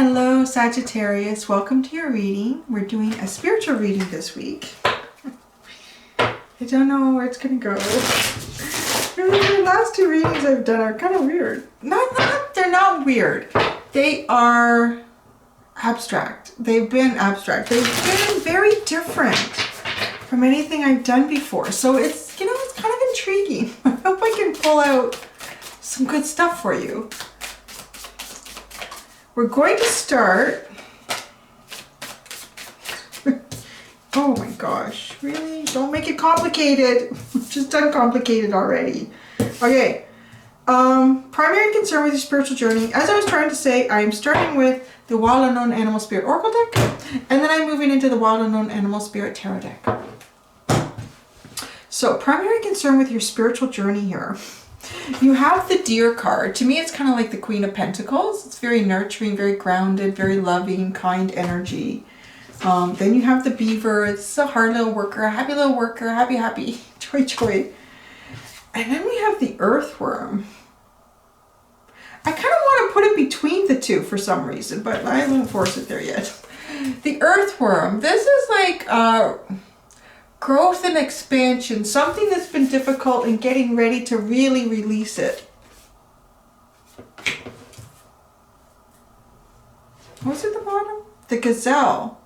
Hello Sagittarius, welcome to your reading. We're doing a spiritual reading this week. I don't know where it's gonna go. The last two readings I've done are kind of weird. They're not weird. They are abstract. They've been abstract. They've been very different from anything I've done before. So it's, you know, it's kind of intriguing. I hope I can pull out some good stuff for you. We're going to start. Oh my gosh, really? Don't make it complicated. Just done complicated already. Okay. Primary concern with your spiritual journey. As I was trying to say, I'm starting with the Wild Unknown Animal Spirit Oracle deck, and then I'm moving into the Wild Unknown Animal Spirit Tarot deck. So, primary concern with your spiritual journey here. You have the Deer card. To me, it's kind of like the Queen of Pentacles. It's very nurturing, very grounded, very loving, kind energy. Then you have the Beaver. It's a hard little worker, a happy little worker, happy, joy. And then we have the Earthworm. I kind of want to put it between the two for some reason, but I won't force it there yet. The Earthworm. This is like growth and expansion, something that's been difficult and getting ready to really release it. What's at the bottom? The Gazelle.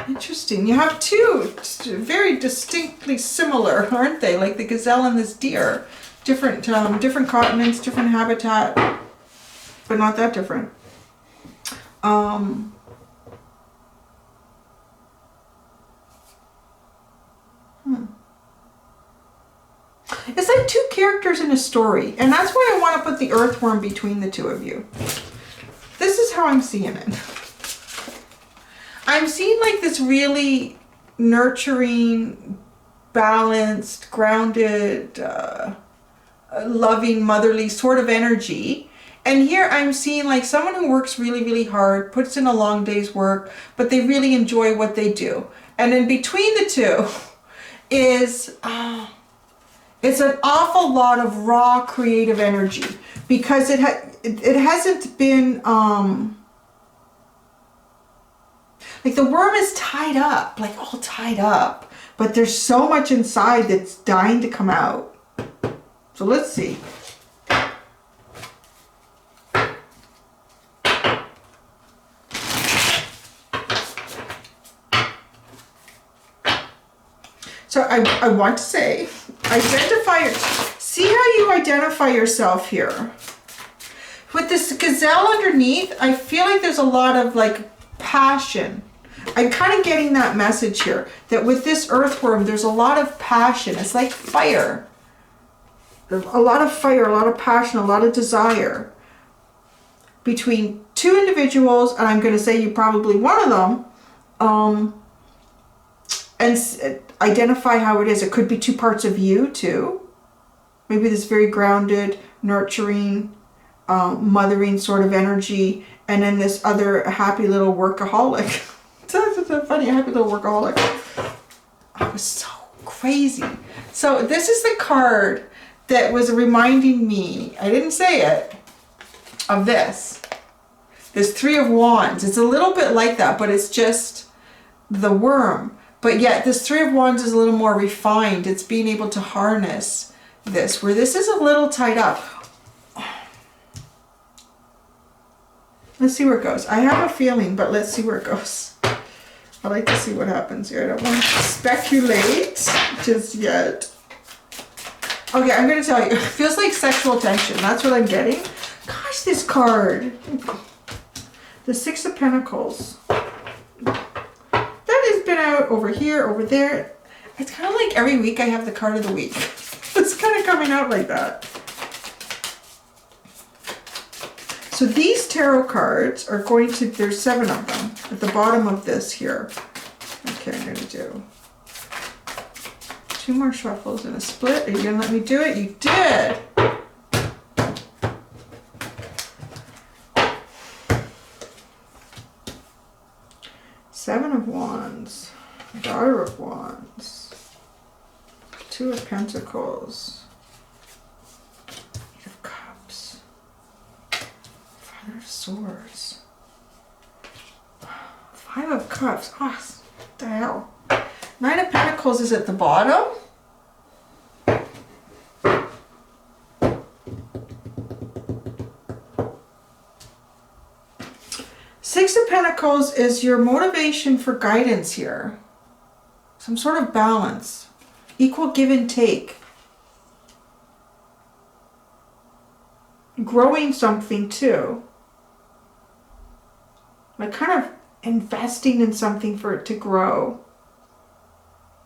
Interesting. You have two very distinctly similar, aren't they? Like the Gazelle and this deer. Different continents, different habitat, but not that different. It's like two characters in a story, and that's why I want to put the Earthworm between the two of you. This is how I'm seeing it. I'm seeing like this really nurturing, balanced, grounded, loving, motherly sort of energy. And here I'm seeing like someone who works really, really hard, puts in a long day's work, but they really enjoy what they do. And in between the two is... it's an awful lot of raw creative energy because it hasn't been like the worm is tied up, like all tied up, but there's so much inside that's dying to come out. So let's see. So I want to say, see how you identify yourself here. With this Gazelle underneath, I feel like there's a lot of like passion. I'm kind of getting that message here, that with this Earthworm, there's a lot of passion. It's like fire. There's a lot of fire, a lot of passion, a lot of desire between two individuals, and I'm going to say you probably one of them, and identify how it is. It could be two parts of you too. Maybe this very grounded, nurturing, mothering sort of energy, and then this other happy little workaholic. That's so funny, a happy little workaholic. I was so crazy. So this is the card that was reminding me, I didn't say it, of this. This Three of Wands. It's a little bit like that, but it's just the worm. But yet this Three of Wands is a little more refined. It's being able to harness this, where this is a little tied up. Let's see where it goes. I have a feeling, but let's see where it goes. I like to see what happens here. I don't want to speculate just yet. Okay, I'm going to tell you. It feels like sexual tension. That's what I'm getting. Gosh, this card. The Six of Pentacles. That has been out over here, over there. It's kind of like every week I have the card of the week. It's kind of coming out like that. So these tarot cards are going to, there's 7 of them at the bottom of this here. Okay, I'm going to do 2 more shuffles and a split. Are you going to let me do it? You did! Seven of Wands, Daughter of Wands, 2 of Pentacles, 8 of Cups, Father of Swords. Five of Cups. Oh, what the hell? Nine of Pentacles is at the bottom. Six of Pentacles is your motivation for guidance here. Some sort of balance. Equal give and take. Growing something too. Like kind of investing in something for it to grow.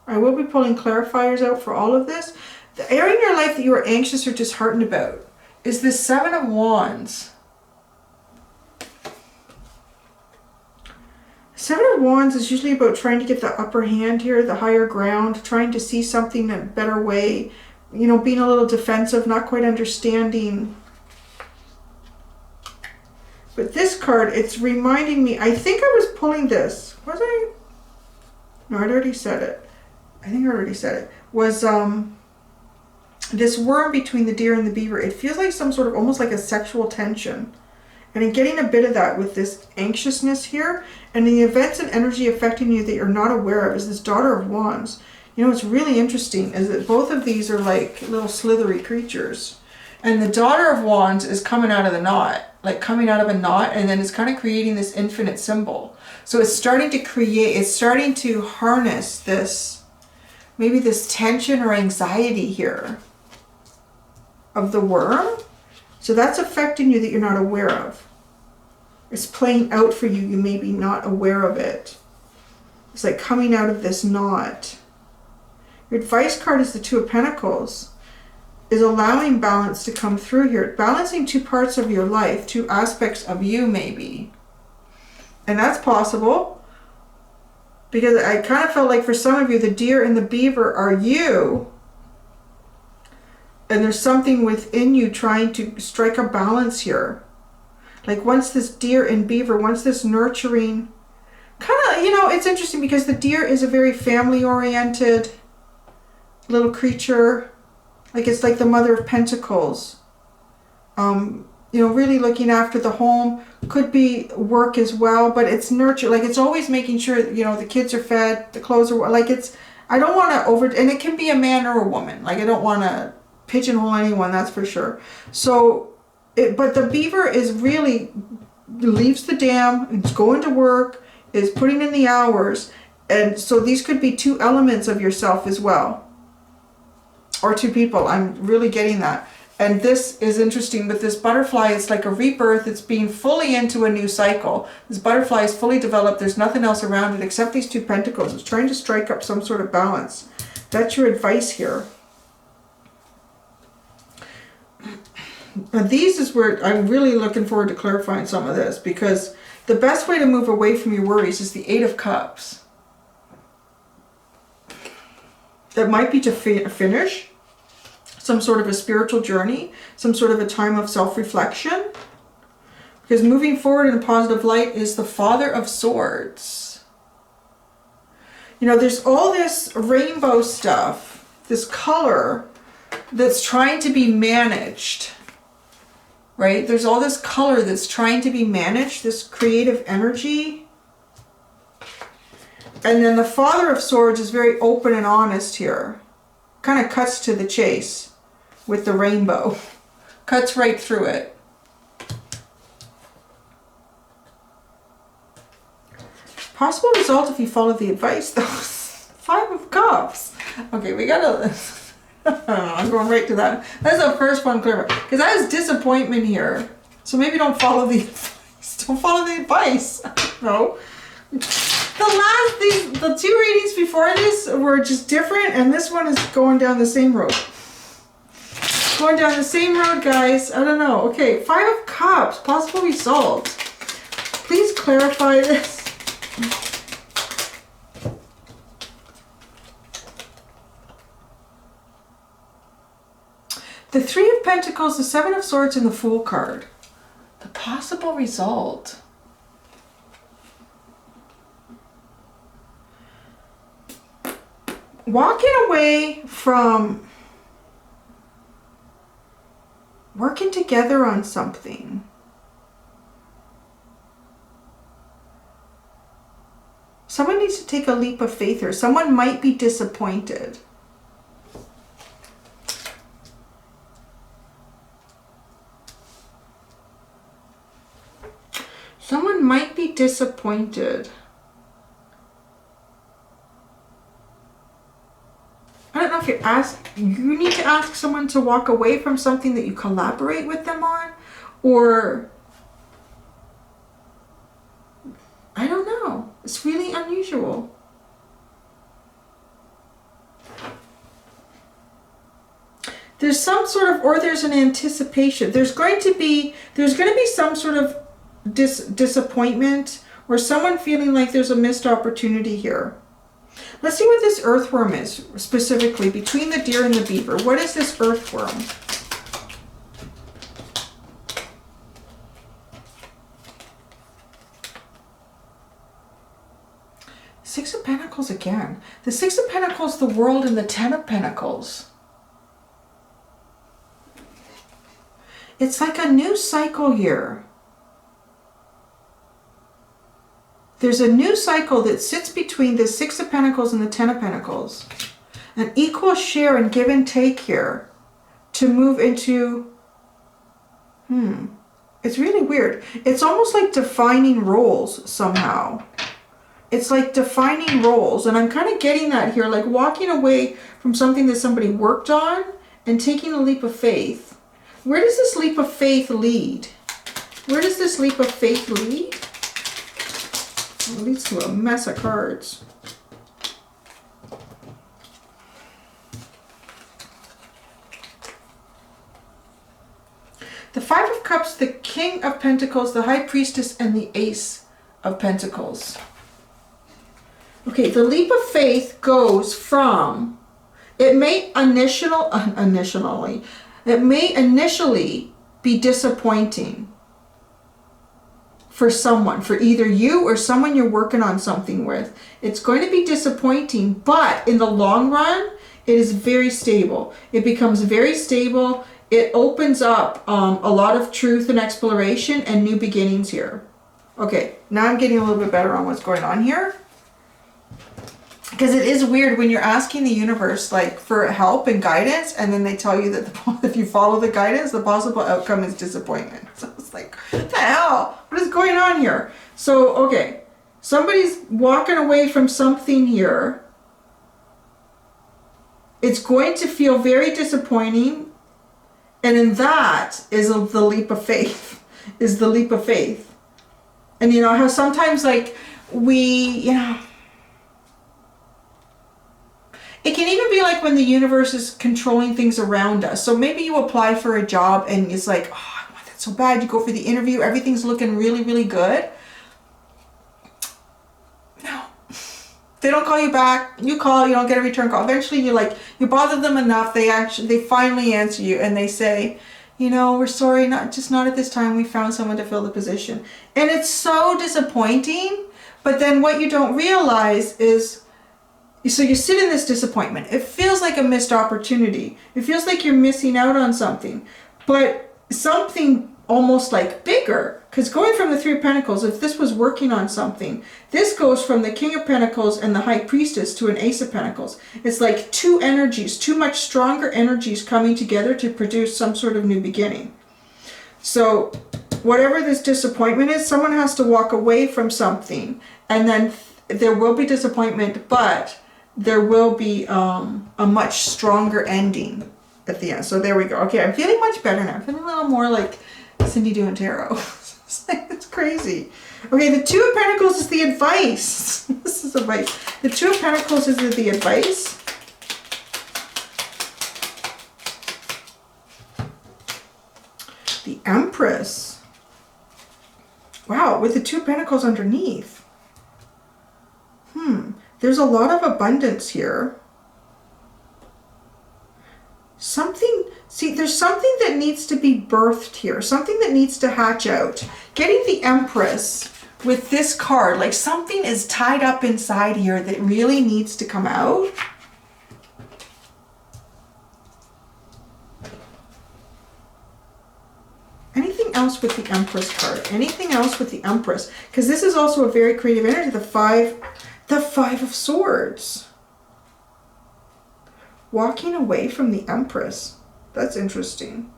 I will be pulling clarifiers out for all of this. The area in your life that you are anxious or disheartened about is the Seven of Wands. Seven of Wands is usually about trying to get the upper hand here, the higher ground, trying to see something in a better way, you know, being a little defensive, not quite understanding. But this card, it's reminding me, I think I was pulling this. Was I? No, I'd already said it. I think I already said it. Was this worm between the deer and the beaver. It feels like some sort of, almost like a sexual tension. And I'm getting a bit of that with this anxiousness here. And the events and energy affecting you that you're not aware of is this Daughter of Wands. You know, what's really interesting is that both of these are like little slithery creatures. And the Daughter of Wands is coming out of the knot. Like coming out of a knot, and then it's kind of creating this infinite symbol. So it's starting to create, it's starting to harness this, maybe this tension or anxiety here of the worm. So that's affecting you that you're not aware of. It's playing out for you, you may be not aware of it. It's like coming out of this knot. Your advice card is the Two of Pentacles. Is allowing balance to come through here. Balancing two parts of your life, two aspects of you maybe. And that's possible. Because I kind of felt like for some of you, the deer and the beaver are you. And there's something within you trying to strike a balance here. Like once this deer and beaver, once this nurturing, kind of, you know, it's interesting because the deer is a very family-oriented little creature. Like it's like the Mother of Pentacles. You know, really looking after the home. Could be work as well, but it's nurture. Like it's always making sure, you know, the kids are fed, the clothes are, like it's, I don't want to and it can be a man or a woman. Like I don't want to pigeonhole anyone, that's for sure. So, but the beaver is really, leaves the dam, it's going to work, is putting in the hours. And so these could be two elements of yourself as well. Or two people. I'm really getting that. And this is interesting with this butterfly. It's like a rebirth. It's being fully into a new cycle. This butterfly is fully developed. There's nothing else around it except these two pentacles. It's trying to strike up some sort of balance. That's your advice here. But these is where I'm really looking forward to clarifying some of this, because the best way to move away from your worries is the Eight of Cups. It might be to finish some sort of a spiritual journey, some sort of a time of self-reflection. Because moving forward in a positive light is the Father of Swords. You know, there's all this rainbow stuff, this color that's trying to be managed, right? There's all this color that's trying to be managed, this creative energy. And then the Father of Swords is very open and honest here. Kind of cuts to the chase with the rainbow. Cuts right through it. Possible result if you follow the advice though. Five of Cups. Okay, we gotta... I'm going right to that. That's the first one, clear. Because that is disappointment here. So maybe don't follow the advice. Don't follow the advice. No. The two readings before this were just different, and this one is going down the same road. Going down the same road, guys. I don't know. Okay, Five of Cups, possible results. Please clarify this. The Three of Pentacles, the Seven of Swords, and the Fool card. The possible result. Walking away from working together on something. Someone needs to take a leap of faith here. Someone might be disappointed. Someone might be disappointed. I don't know if you need to ask someone to walk away from something that you collaborate with them on, or I don't know. It's really unusual. There's some sort of, or there's an anticipation. There's going to be some sort of disappointment, or someone feeling like there's a missed opportunity here. Let's see what this earthworm is, specifically between the deer and the beaver. What is this earthworm? Six of Pentacles again. The Six of Pentacles, the world, and the Ten of Pentacles. It's like a new cycle here. There's a new cycle that sits between the Six of Pentacles and the Ten of Pentacles. An equal share and give and take here to move into, it's really weird. It's almost like defining roles somehow. It's like defining roles, and I'm kind of getting that here, like walking away from something that somebody worked on and taking a leap of faith. Where does this leap of faith lead? Where does this leap of faith lead? It leads to a mess of cards. The Five of Cups, the King of Pentacles, the High Priestess, and the Ace of Pentacles. Okay, the leap of faith goes from, it may initially be disappointing for someone, for either you or someone you're working on something with. It's going to be disappointing, but in the long run, it is very stable. It becomes very stable. It opens up a lot of truth and exploration and new beginnings here. Okay, now I'm getting a little bit better on what's going on here. Because it is weird when you're asking the universe like for help and guidance, and then they tell you that if you follow the guidance, the possible outcome is disappointment. So it's like, what the hell? What is going on here? So, okay, somebody's walking away from something here. It's going to feel very disappointing. And in that is the leap of faith, is the leap of faith. And you know how sometimes like it can even be like when the universe is controlling things around us. So maybe you apply for a job and it's like, oh, I want that so bad. You go for the interview, everything's looking really, really good. No. They don't call you back. You call, you don't get a return call. Eventually you bother them enough, they finally answer you and they say, you know, we're sorry, not at this time. We found someone to fill the position. And it's so disappointing. But then what you don't realize is, so you sit in this disappointment. It feels like a missed opportunity. It feels like you're missing out on something, but something almost like bigger. Because going from the Three of Pentacles, if this was working on something, this goes from the King of Pentacles and the High Priestess to an Ace of Pentacles. It's like two energies, two much stronger energies coming together to produce some sort of new beginning. So whatever this disappointment is, someone has to walk away from something, and then there will be disappointment, but there will be a much stronger ending at the end. So there we go. Okay, I'm feeling much better now. I'm feeling a little more like Cindy doing tarot. It's crazy. Okay, the Two of Pentacles is the advice. This is advice. The Two of Pentacles is the advice. The Empress. Wow, with the Two of Pentacles underneath. There's a lot of abundance here. There's something that needs to be birthed here. Something that needs to hatch out. Getting the Empress with this card, like something is tied up inside here that really needs to come out. Anything else with the Empress card? Anything else with the Empress? Because this is also a very creative energy. The Five of Swords. Walking away from the Empress. That's interesting.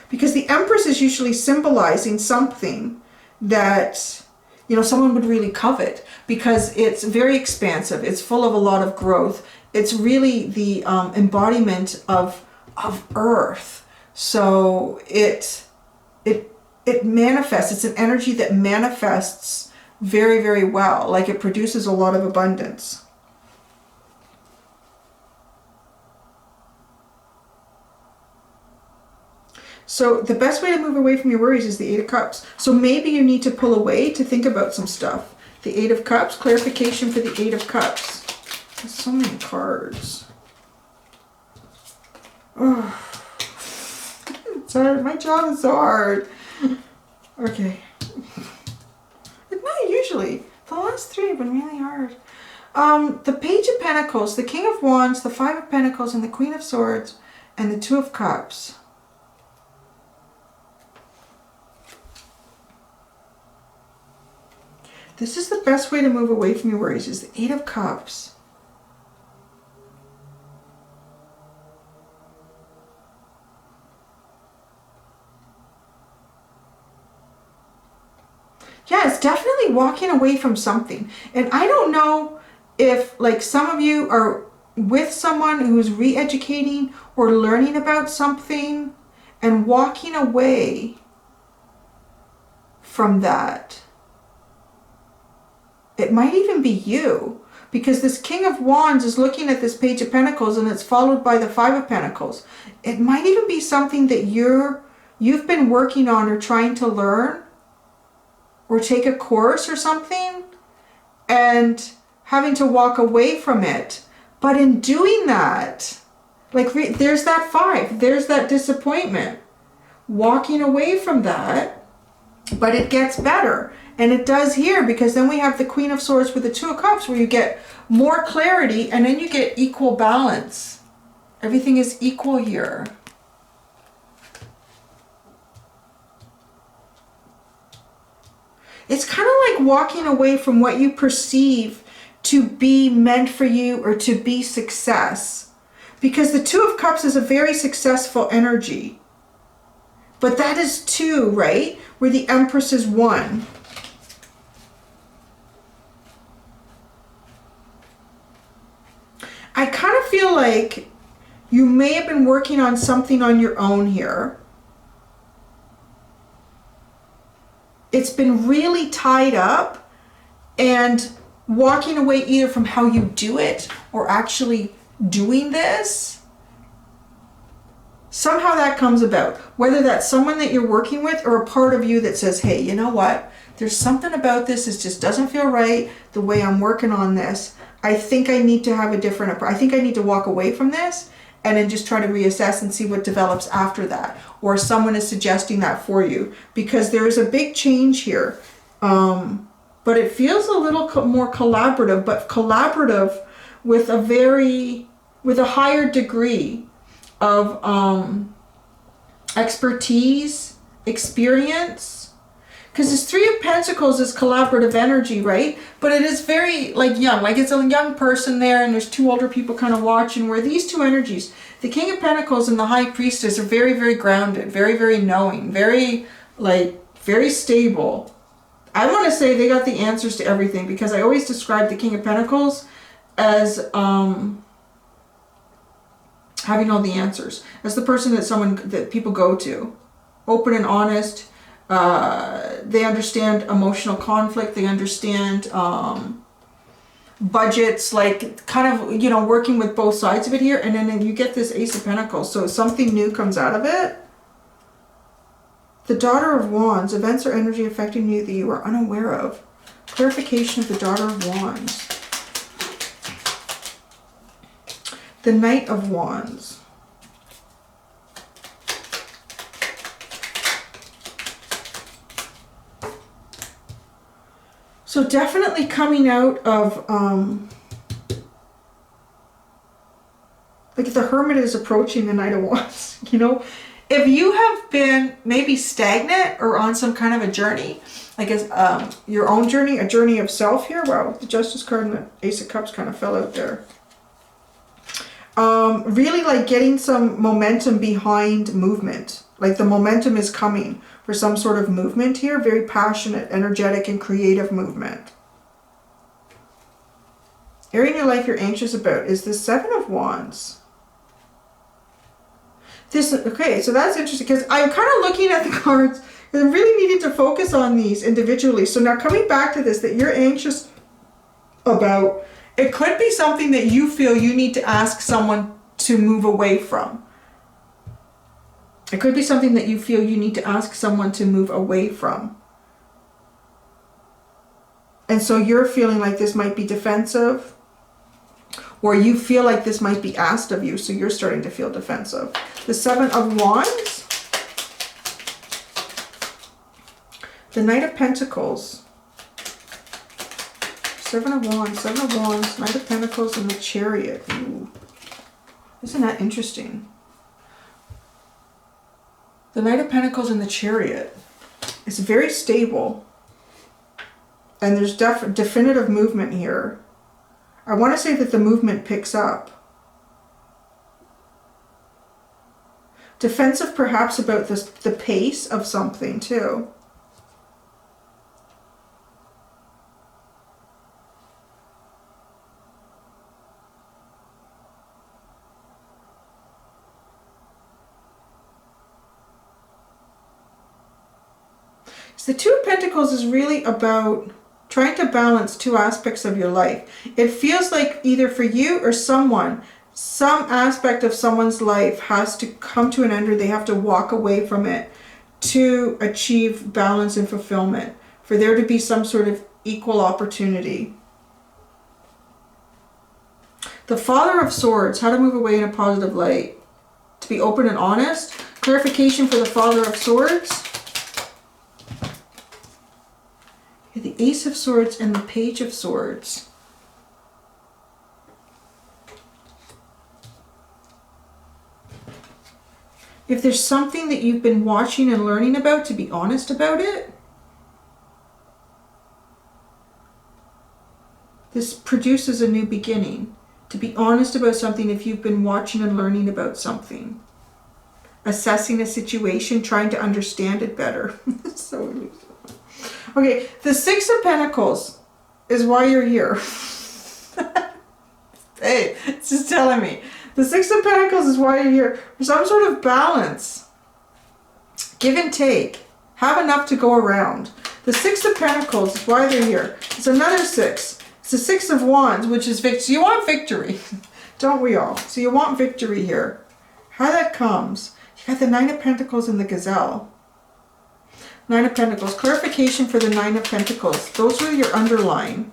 Because the Empress is usually symbolizing something that, you know, someone would really covet, because it's very expansive. It's full of a lot of growth. It's really the embodiment of Earth. So it manifests. It's an energy that manifests very, very well. Like, it produces a lot of abundance. So the best way to move away from your worries is the Eight of Cups. So maybe you need to pull away to think about some stuff. The Eight of Cups, clarification for the Eight of Cups. There's so many cards. Oh, it's hard. My job is so hard. Okay. Not usually. The last three have been really hard. The Page of Pentacles, the King of Wands, the Five of Pentacles, and the Queen of Swords, and the Two of Cups. This is the best way to move away from your worries, is the Eight of Cups. Yeah, it's definitely walking away from something. And I don't know if, like, some of you are with someone who's re-educating or learning about something and walking away from that. It might even be you, because this King of Wands is looking at this Page of Pentacles and it's followed by the Five of Pentacles. It might even be something that you've been working on or trying to learn or take a course or something and having to walk away from it. But in doing that, like, there's that five, there's that disappointment. Walking away from that, but it gets better. And it does here, because then we have the Queen of Swords with the Two of Cups, where you get more clarity and then you get equal balance. Everything is equal here. It's kind of like walking away from what you perceive to be meant for you or to be success. Because the Two of Cups is a very successful energy. But that is two, right? Where the Empress is one. I kind of feel like you may have been working on something on your own here. It's been really tied up, and walking away either from how you do it or actually doing this. Somehow that comes about. Whether that's someone that you're working with or a part of you that says, hey, you know what? There's something about this. It just doesn't feel right the way I'm working on this. I think I need to have a different approach. I think I need to walk away from this and then just try to reassess and see what develops after that. Or someone is suggesting that for you, because there is a big change here. But it feels a little more collaborative, but collaborative with a higher degree of expertise, experience. Because this Three of Pentacles is collaborative energy, right? But it is very, like, young. Like, it's a young person there, and there's two older people kind of watching, where these two energies, the King of Pentacles and the High Priestess, are very, very grounded, very, very knowing, very, like, very stable. I want to say they got the answers to everything, because I always describe the King of Pentacles as having all the answers, as the person that people go to. Open and honest. They understand emotional conflict. They understand budgets, like, kind of, you know, working with both sides of it here. And then you get this Ace of Pentacles. So something new comes out of it. The Daughter of Wands. Events or energy affecting you that you are unaware of. Clarification of the Daughter of Wands. The Knight of Wands. So definitely coming out of, like, if the Hermit is approaching the Knight of Wands, you know, if you have been maybe stagnant or on some kind of a journey, I guess your own journey, a journey of self here. Wow, the Justice card and the Ace of Cups kind of fell out there. Really like getting some momentum behind movement. Like the momentum is coming for some sort of movement here. Very passionate, energetic, and creative movement. Area in your life you're anxious about is the Seven of Wands. Okay, so that's interesting because I'm kind of looking at the cards and I really needed to focus on these individually. So now coming back to this that you're anxious about, it could be something that you feel you need to ask someone to move away from. It could be something that you feel you need to ask someone to move away from. And so you're feeling like this might be defensive, or you feel like this might be asked of you, so you're starting to feel defensive. The Seven of Wands. The Knight of Pentacles. Seven of Wands, Knight of Pentacles, and the Chariot. Ooh. Isn't that interesting? The Knight of Pentacles and the Chariot is very stable. And there's definitive movement here. I want to say that the movement picks up. Defensive perhaps about the pace of something too. So the Two of Pentacles is really about trying to balance two aspects of your life. It feels like either for you or someone, some aspect of someone's life has to come to an end, or they have to walk away from it to achieve balance and fulfillment, for there to be some sort of equal opportunity. The Father of Swords, how to move away in a positive light. To be open and honest. Clarification for the Father of Swords. The Ace of Swords and the Page of Swords. If there's something that you've been watching and learning about, to be honest about it. This produces a new beginning. To be honest about something if you've been watching and learning about something. Assessing a situation, trying to understand it better. So elusive. Okay, the Six of Pentacles is why you're here. Hey, it's just telling me. The Six of Pentacles is why you're here. For some sort of balance. Give and take. Have enough to go around. The Six of Pentacles is why they're here. It's another six. It's the Six of Wands, which is victory. So you want victory. Don't we all? So you want victory here. How that comes. You got the Nine of Pentacles and the Gazelle. Nine of Pentacles. Clarification for the Nine of Pentacles. Those are your underline.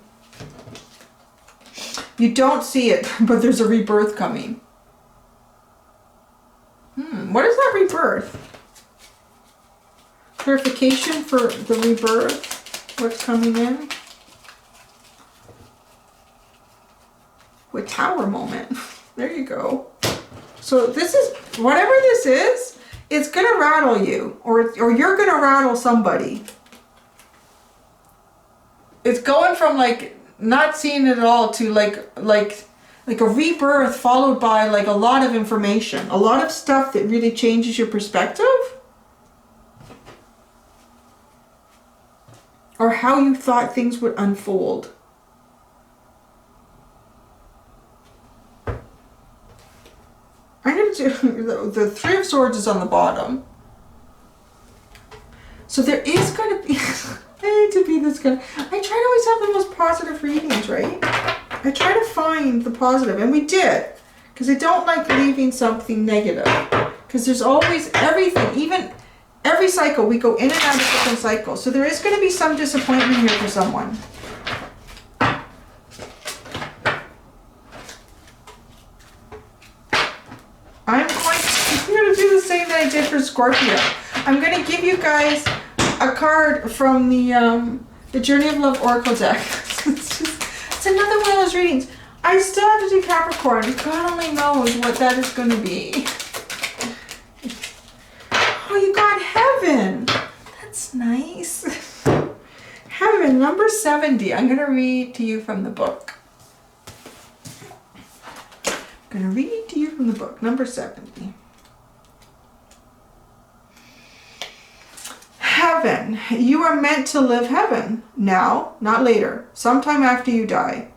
You don't see it, but there's a rebirth coming. What is that rebirth? Clarification for the rebirth. What's coming in? With Tower moment. There you go. So this is, whatever this is, it's gonna rattle you, or you're gonna rattle somebody. It's going from like not seeing it at all to like a rebirth followed by like a lot of information, a lot of stuff that really changes your perspective, or how you thought things would unfold. I'm going to do, the Three of Swords is on the bottom. So there is going to be, I hate to be this guy. I try to always have the most positive readings, right? I try to find the positive, and we did. Because I don't like leaving something negative. Because there's always everything, even every cycle, we go in and out of different cycles. So there is going to be some disappointment here for someone. I'm going to do the same that I did for Scorpio. I'm going to give you guys a card from the Journey of Love Oracle deck. It's another one of those readings. I still have to do Capricorn. God only knows what that is going to be. that's nice. Heaven, number 70. I'm going to read to you from the book. I'm going to read to you from the book, number 70. Heaven, you are meant to live heaven now, not later, sometime after you die.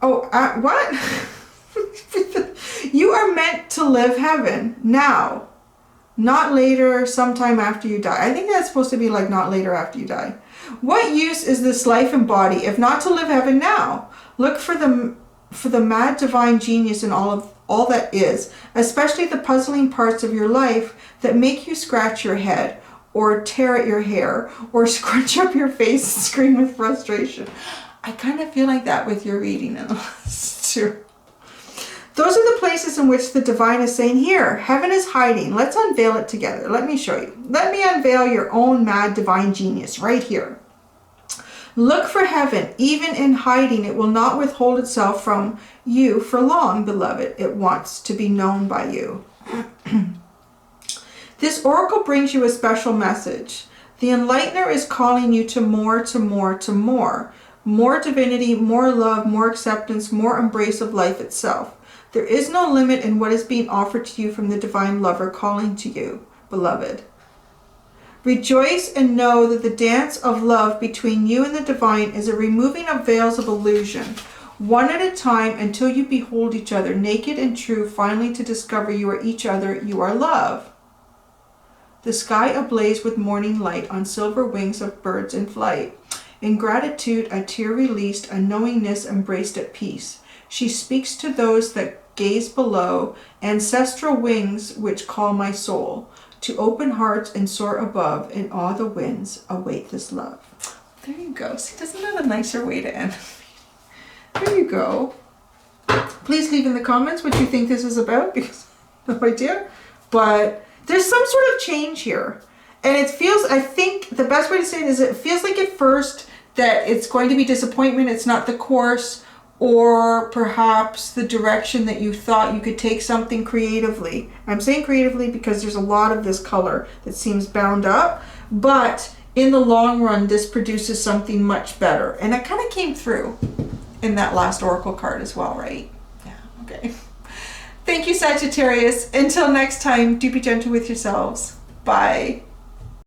Oh, what? You are meant to live heaven now, not later, sometime after you die. I think that's supposed to be like not later after you die. What use is this life and body if not to live heaven now? Look for the mad divine genius in all that is, especially the puzzling parts of your life that make you scratch your head or tear at your hair or scrunch up your face and scream with frustration. I kind of feel like that with your reading in the last two. Those are the places in which the divine is saying, here, heaven is hiding. Let's unveil it together. Let me show you. Let me unveil your own mad divine genius right here. Look for heaven. Even in hiding, it will not withhold itself from you for long, beloved. It wants to be known by you. This oracle brings you a special message. The enlightener is calling you to more, to more, to more. More divinity, more love, more acceptance, more embrace of life itself. There is no limit in what is being offered to you from the divine lover calling to you, beloved. Rejoice and know that the dance of love between you and the divine is a removing of veils of illusion, one at a time until you behold each other naked and true, finally to discover you are each other, you are love. The sky ablaze with morning light on silver wings of birds in flight. In gratitude, a tear released, a knowingness embraced at peace. She speaks to those that gaze below, ancestral wings which call my soul. To open hearts and soar above, in awe the winds await this love. There you go. See, doesn't that a nicer way to end? There you go. Please leave in the comments what you think this is about, because I have no idea. But there's some sort of change here. And it feels, I think the best way to say it is it feels like at first that it's going to be disappointment. It's not the course or perhaps the direction that you thought you could take something creatively. I'm saying creatively because there's a lot of this color that seems bound up, but in the long run, this produces something much better. And it kind of came through in that last oracle card as well, right? Yeah, okay. Thank you, Sagittarius. Until next time, do be gentle with yourselves. Bye.